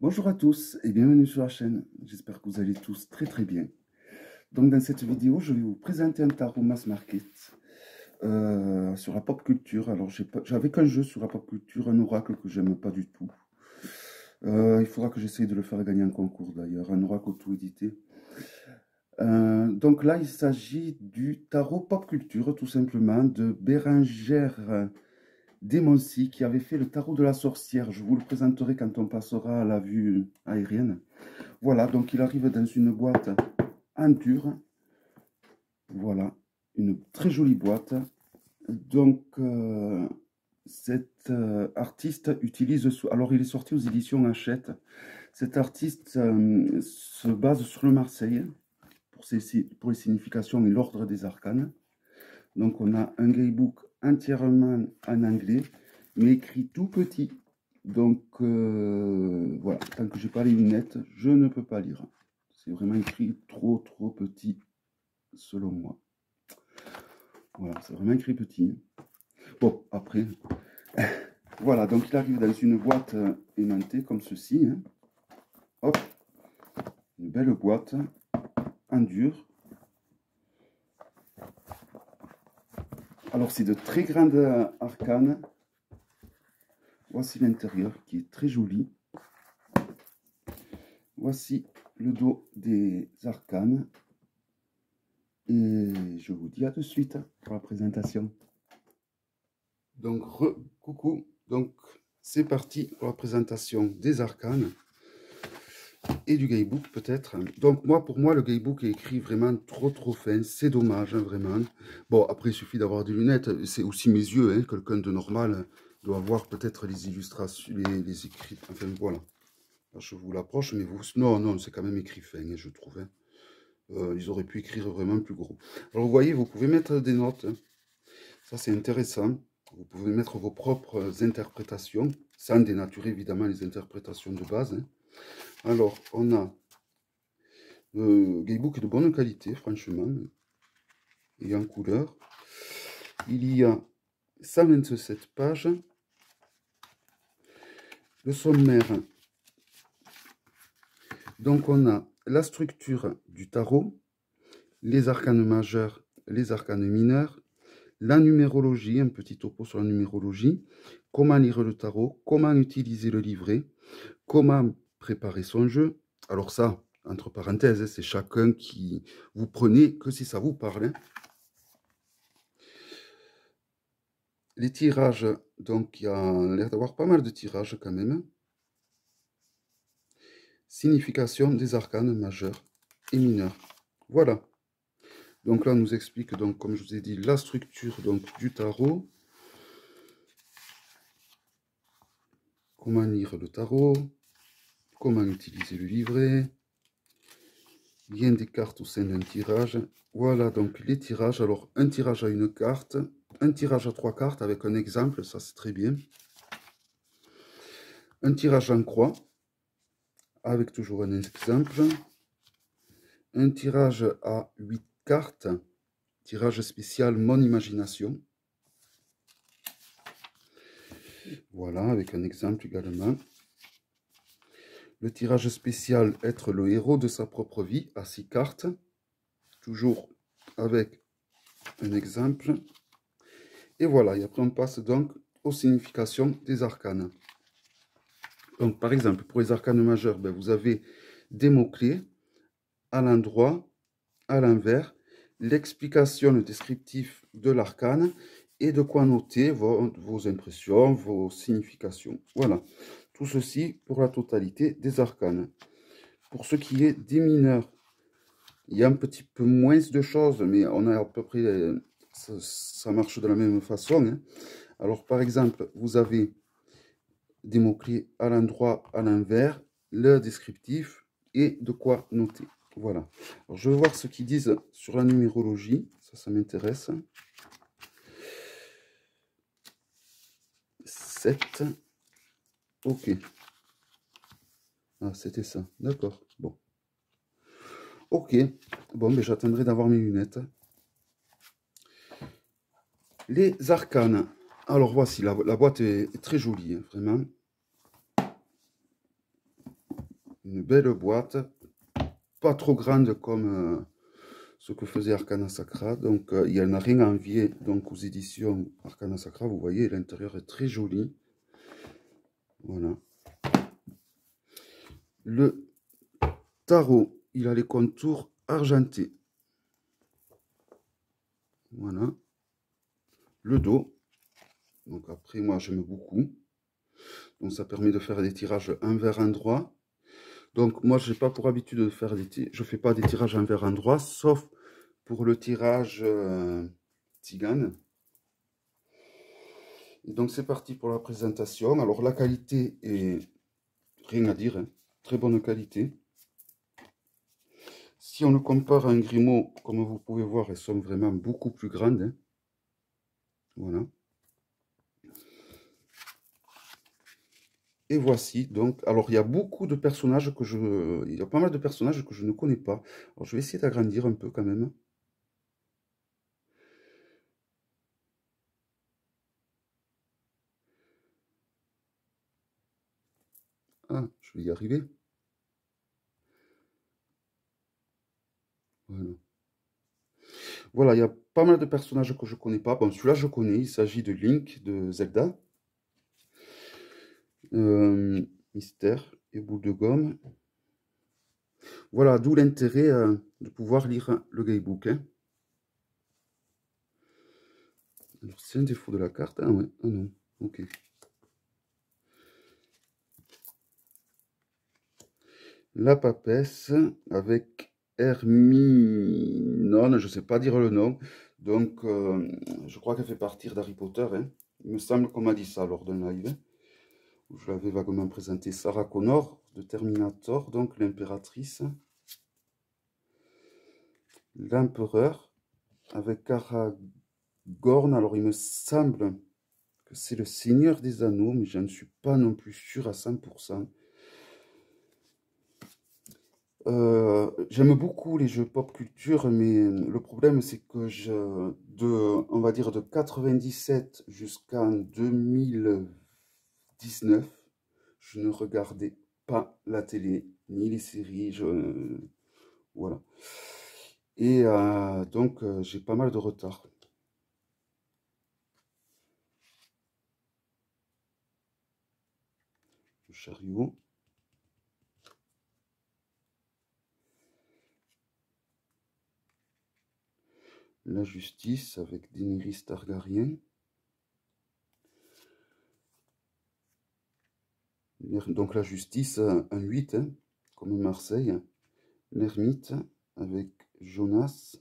Bonjour à tous et bienvenue sur la chaîne. J'espère que vous allez tous très bien. Donc dans cette vidéo, je vais vous présenter un tarot mass market sur la pop culture. Alors j'avais qu'un jeu sur la pop culture, un oracle que j'aime pas du tout. Il faudra que j'essaye de le faire gagner en concours d'ailleurs, un oracle auto-édité. Donc là, il s'agit du tarot pop culture, tout simplement, de Bérengère Desmoncy, qui avait fait le tarot de la sorcière. Je vous le présenterai quand on passera à la vue aérienne. Voilà, donc il arrive dans une boîte en dur. Voilà, une très jolie boîte. Donc, cet artiste utilise... Alors, il est sorti aux éditions Hachette. Cet artiste se base sur le Marseille pour les significations et l'ordre des arcanes. Donc, on a un guidebook entièrement en anglais, mais écrit tout petit. Donc, voilà, tant que j'ai pas les lunettes, je ne peux pas lire. C'est vraiment écrit trop petit, selon moi. Voilà, c'est vraiment écrit petit. Bon, après, voilà, donc il arrive dans une boîte aimantée comme ceci. Hein. Hop, une belle boîte en dur. Alors, c'est de très grandes arcanes. Voici l'intérieur qui est très joli. Voici le dos des arcanes. Et je vous dis à de suite pour la présentation. Donc, coucou. Donc, c'est parti pour la présentation des arcanes et du guidebook peut-être. Donc, pour moi, le guidebook est écrit vraiment trop fin. C'est dommage, hein, vraiment. Bon, après, il suffit d'avoir des lunettes. C'est aussi mes yeux. Hein. Quelqu'un de normal doit voir peut-être les illustrations, les écrits. Enfin, voilà. Là, je vous l'approche, mais vous... Non, c'est quand même écrit fin, hein, je trouve. Hein. Ils auraient pu écrire vraiment plus gros. Alors, vous voyez, vous pouvez mettre des notes. Hein. Ça, c'est intéressant. Vous pouvez mettre vos propres interprétations, sans dénaturer évidemment les interprétations de base. Hein. Alors, on a le guidebook de bonne qualité, franchement, et en couleur. Il y a 127 pages. Le sommaire. Donc, on a la structure du tarot, les arcanes majeurs, les arcanes mineurs, la numérologie, un petit topo sur la numérologie, comment lire le tarot, comment utiliser le livret, comment préparer son jeu. Alors ça, entre parenthèses, c'est chacun qui... Vous prenez que si ça vous parle. Hein. Les tirages, donc il y a l'air d'avoir pas mal de tirages quand même. Signification des arcanes majeurs et mineurs. Voilà. Donc là, on nous explique, donc, comme je vous ai dit, la structure donc, du tarot. Comment lire le tarot. Comment utiliser le livret. Lien des cartes au sein d'un tirage. Voilà donc les tirages. Alors, un tirage à une carte. Un tirage à 3 cartes avec un exemple. Ça, c'est très bien. Un tirage en croix. Avec toujours un exemple. Un tirage à 8 cartes. Tirage spécial Mon Imagination. Voilà, avec un exemple également. Le tirage spécial Être le héros de sa propre vie à 6 cartes. Toujours avec un exemple. Et voilà, et après on passe donc aux significations des arcanes. Donc par exemple, pour les arcanes majeures, ben, vous avez des mots-clés à l'endroit, à l'envers, l'explication, le descriptif de l'arcane et de quoi noter vos impressions, vos significations. Voilà, tout ceci pour la totalité des arcanes. Pour ce qui est des mineurs, il y a un petit peu moins de choses, mais on a à peu près, ça marche de la même façon. Hein. Alors par exemple, vous avez des mots-clés à l'endroit, à l'envers, le descriptif et de quoi noter. Voilà. Alors, je vais voir ce qu'ils disent sur la numérologie. Ça m'intéresse. 7. Ok. Ah, c'était ça. D'accord. Bon. Ok. Bon, mais j'attendrai d'avoir mes lunettes. Les arcanes. Alors, voici. La boîte est très jolie, hein, vraiment. une belle boîte, pas trop grande comme ce que faisait Arcana Sacra. Donc il n'y en a rien à envier donc, aux éditions Arcana Sacra. Vous voyez, l'intérieur est très joli. Voilà. Le tarot, il a les contours argentés. Voilà. Le dos. Donc après, moi, j'aime beaucoup. Donc ça permet de faire des tirages envers endroit. Donc moi, je n'ai pas pour habitude de faire je fais pas des tirages envers endroit, sauf pour le tirage Tzigane. Et donc c'est parti pour la présentation. Alors la qualité est rien à dire, hein. Très bonne qualité. Si on le compare à un Grimaud, comme vous pouvez voir, elles sont vraiment beaucoup plus grandes, hein. Voilà. Et voici donc, alors il y a beaucoup de personnages il y a pas mal de personnages que je ne connais pas. Alors je vais essayer d'agrandir un peu quand même. Ah, je vais y arriver. Voilà. Voilà, il y a pas mal de personnages que je connais pas. Bon, celui-là je connais, il s'agit de Link de Zelda. Mystère et boule de gomme. Voilà, d'où l'intérêt de pouvoir lire le guidebook, hein. Alors, c'est un défaut de la carte. Ah ouais, ah non, ok. La papesse avec Hermione, je ne sais pas dire le nom. Donc, je crois qu'elle fait partie d'Harry Potter, hein. Il me semble qu'on m'a dit ça lors d'un live, hein, où je l'avais vaguement présenté. Sarah Connor de Terminator, donc l'impératrice. L'empereur avec Aragorn. Alors, il me semble que c'est le Seigneur des Anneaux, mais je ne suis pas non plus sûr à 100%. J'aime beaucoup les jeux pop culture, mais le problème c'est que on va dire de 97 jusqu'en 2019, je ne regardais pas la télé, ni les séries, voilà. Et donc j'ai pas mal de retard. Le chariot. La justice avec Daenerys Targaryen. Donc la justice, un 8, hein, comme Marseille. L'ermite avec Jonas.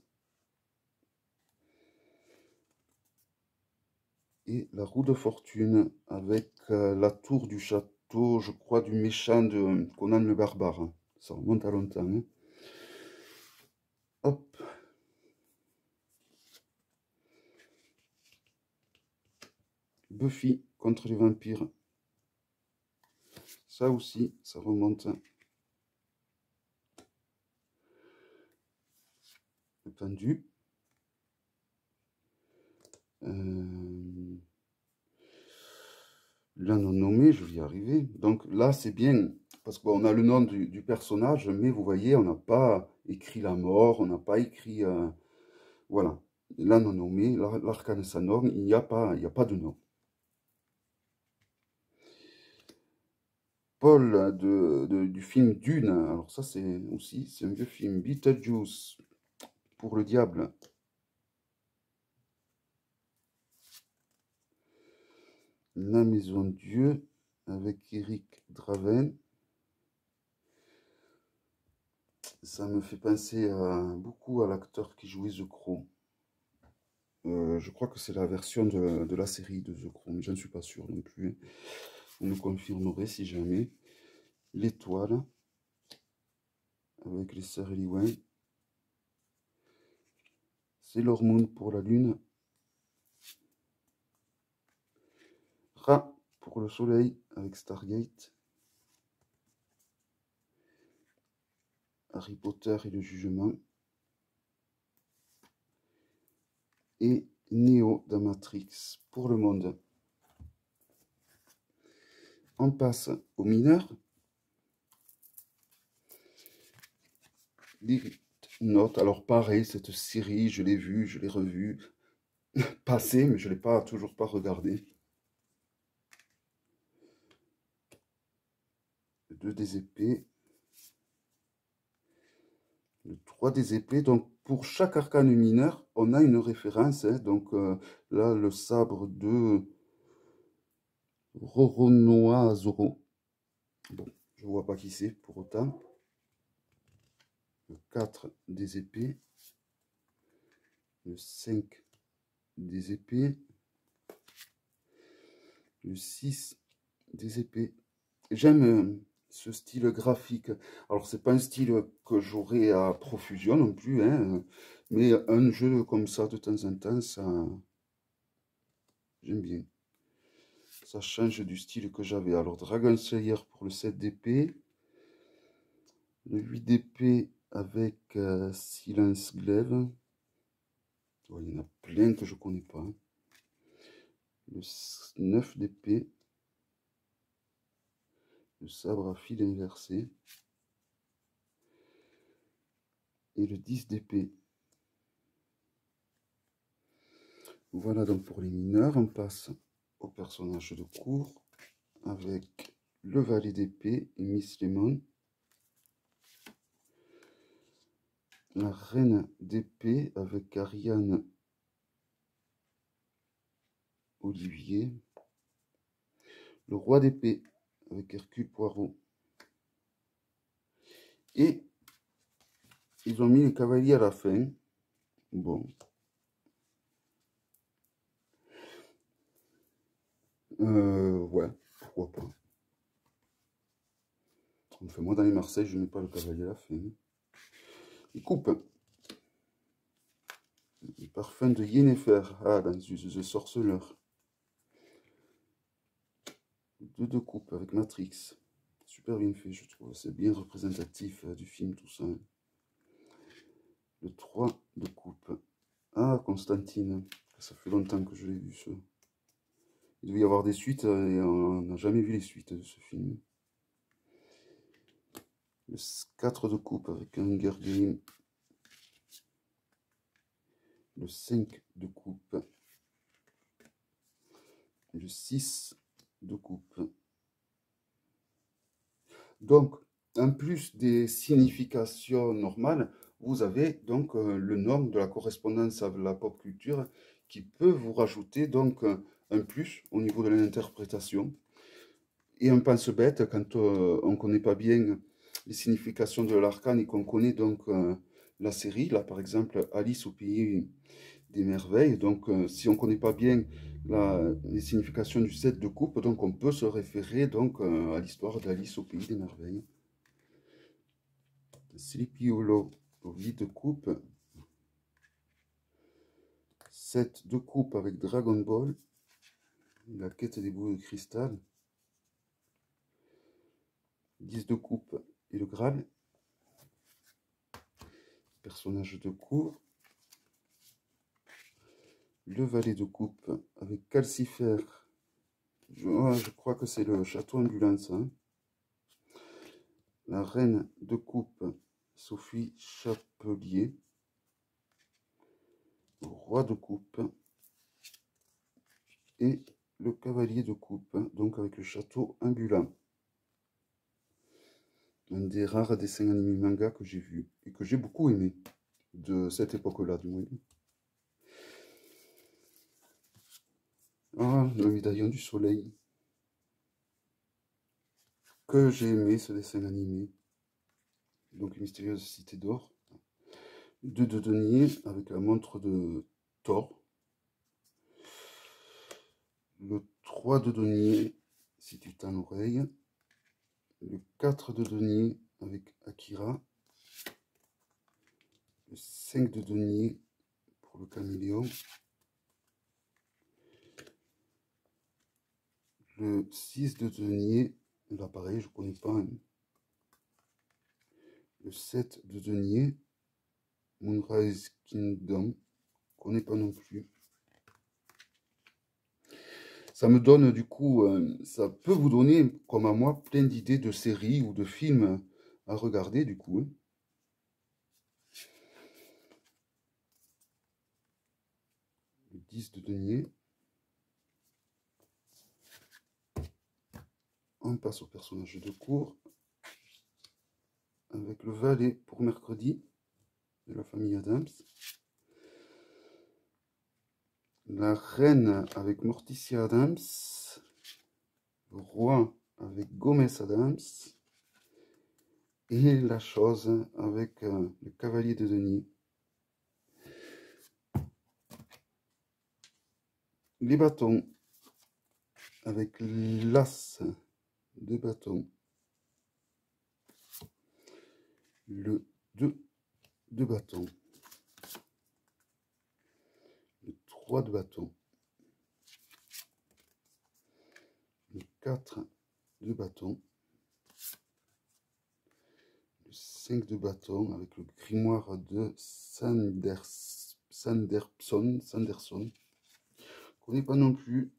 Et la roue de fortune avec la tour du château, je crois, du méchant de Conan le barbare. Ça remonte à longtemps, hein. Hop. Buffy contre les vampires. Ça aussi, ça remonte. Le pendu. Là, non nommé, je vais y arriver. Donc là, c'est bien, parce qu'on a le nom du personnage, mais vous voyez, on n'a pas écrit la mort, on n'a pas écrit... voilà. Là, non nommé, l'arcane Sanorn, il n'y a pas de nom. Paul du film Dune. Alors ça, c'est un vieux film. Beetlejuice pour le diable. La Maison Dieu avec Eric Draven. Ça me fait penser beaucoup à l'acteur qui jouait The Crow. Je crois que c'est la version de la série de The Crow, mais je ne suis pas sûr non plus. Vous me confirmerez si jamais. L'étoile avec les sœurs Eliwen. Sailor Moon pour la lune. Ra pour le soleil avec Stargate. Harry Potter et le jugement. Et Neo dans Matrix pour le monde. On passe aux mineurs. des notes. Alors pareil, cette série, je l'ai vue, je l'ai revue, passer, mais je ne l'ai pas, toujours pas regardé. Le 2 des épées. Le 3 des épées. Donc pour chaque arcane mineur, on a une référence. Hein. Donc là, le sabre de Roronoa Zoro. Bon, je vois pas qui c'est pour autant. Le 4 des épées. Le 5 des épées. Le 6 des épées. J'aime ce style graphique. Alors, c'est pas un style que j'aurais à profusion non plus, hein, mais un jeu comme ça, de temps en temps, ça, j'aime bien. Ça change du style que j'avais. Alors, Dragon Slayer pour le 7 d'épée. Le 8 d'épée avec Silence Glaive. Oh, il y en a plein que je connais pas. Hein. Le 9 d'épée. Le sabre à fil inversé. Et le 10 d'épée. Voilà donc pour les mineurs. On passe au personnage de cour avec le valet d'épée et Miss Lemon. La reine d'épée avec Ariane Olivier. Le roi d'épée avec Hercule Poirot. Et ils ont mis les cavaliers à la fin. Bon. Ouais, pourquoi pas. Enfin, moi, dans les Marseille, je n'ai pas le cavalier à la fin. Il coupe. Le parfum de Yennefer. Ah, dans The Sorcerer. 2 de coupe avec Matrix. Super bien fait, je trouve. C'est bien représentatif du film, tout ça. Le 3 de coupe. Ah, Constantine. Ça fait longtemps que je l'ai vu, ça. Il devait y avoir des suites et on n'a jamais vu les suites de ce film. Le 4 de coupe avec Hunger Game. Le 5 de coupe. Et le 6 de coupe. Donc, en plus des significations normales, vous avez donc le nom de la correspondance à la pop culture qui peut vous rajouter donc un plus au niveau de l'interprétation. Et un pense-bête, quand on ne connaît pas bien les significations de l'arcane et qu'on connaît donc la série, là par exemple Alice au pays des merveilles, donc si on ne connaît pas bien les significations du 7 de coupe, donc on peut se référer donc à l'histoire d'Alice au pays des merveilles. Sleepy Hollow au 8 de coupe. 7 de coupe avec Dragon Ball. La quête des boules de cristal. 10 de coupe et le Graal. Personnage de cour. Le valet de coupe avec Calcifer. Je crois que c'est le château ambulance. Hein. La reine de coupe, Sophie Chapelier. Le roi de coupe. Et le cavalier de coupe, donc avec le château ambulant. Un des rares dessins animés manga que j'ai vu et que j'ai beaucoup aimé de cette époque-là, du moins. Ah, le médaillon du soleil. Que j'ai aimé ce dessin animé. Donc, les mystérieuses cités d'or. 2 de denier avec la montre de Thor. Le 3 de denier, si tu t'en l'oreille. Le 4 de denier avec Akira. Le 5 de denier pour le caméléon. Le 6 de denier, là pareil, je ne connais pas. Hein. Le 7 de denier, Moonrise Kingdom, je ne connais pas non plus. Ça me donne du coup, ça peut vous donner, comme à moi, plein d'idées de séries ou de films à regarder du coup. Hein. 10 de denier. On passe au personnage de cour avec le valet pour mercredi de la famille Adams. La reine avec Morticia Adams. Le roi avec Gomez Adams. Et la chose avec le cavalier de denier. Les bâtons avec l'as de bâton. Le 2 de bâton. Le 3 de bâton. Le 4 de bâton. Le 5 de bâton avec le grimoire de Sanderson. Je ne connais pas non plus.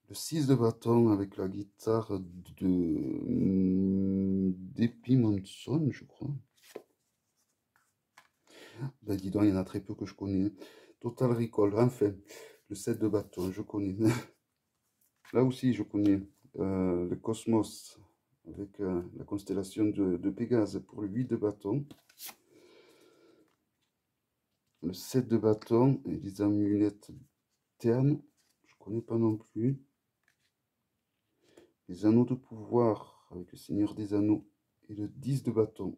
Le 6 de bâton avec la guitare d'Epimonson, je crois. Ben dis donc, il y en a très peu que je connais. Total Recall, enfin, le 7 de bâton, je connais. Là aussi, je connais le Cosmos avec la constellation de Pégase pour le 8 de bâton. Le 7 de bâton et les amulettes ternes, je connais pas non plus. Les anneaux de pouvoir avec le Seigneur des Anneaux et le 10 de bâton.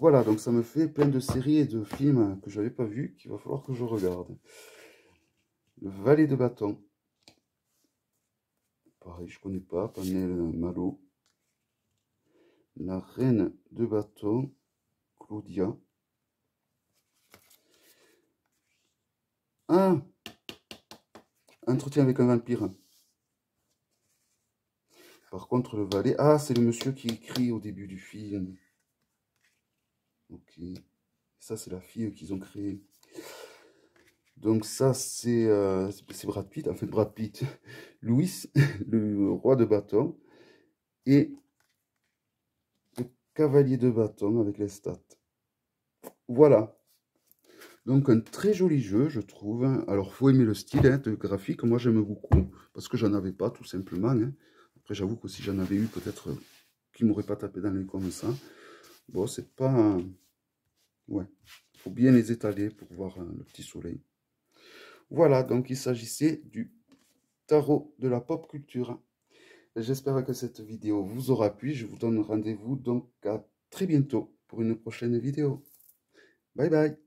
Voilà, donc ça me fait plein de séries et de films que je n'avais pas vus, qu'il va falloir que je regarde. Le valet de bâton. Pareil, je connais pas. Panel Malo. La reine de bâton. Claudia. Ah! Entretien avec un vampire. Par contre, le valet... Ah, c'est le monsieur qui écrit au début du film. Ok. Ça, c'est la fille qu'ils ont créée. Donc ça, c'est Brad Pitt. En fait, Brad Pitt. Louis, le roi de bâton. Et le cavalier de bâton avec les stats. Voilà. Donc un très joli jeu, je trouve. Alors, faut aimer le style de graphique. Moi, j'aime beaucoup. Parce que j'en avais pas, tout simplement. Après, j'avoue que si j'en avais eu, peut-être qu'ils m'auraient pas tapé dans les comme ça. Bon, c'est pas... Ouais. Faut bien les étaler pour voir le petit soleil. Voilà, donc il s'agissait du tarot de la pop culture. J'espère que cette vidéo vous aura plu. Je vous donne rendez-vous donc à très bientôt pour une prochaine vidéo. Bye bye.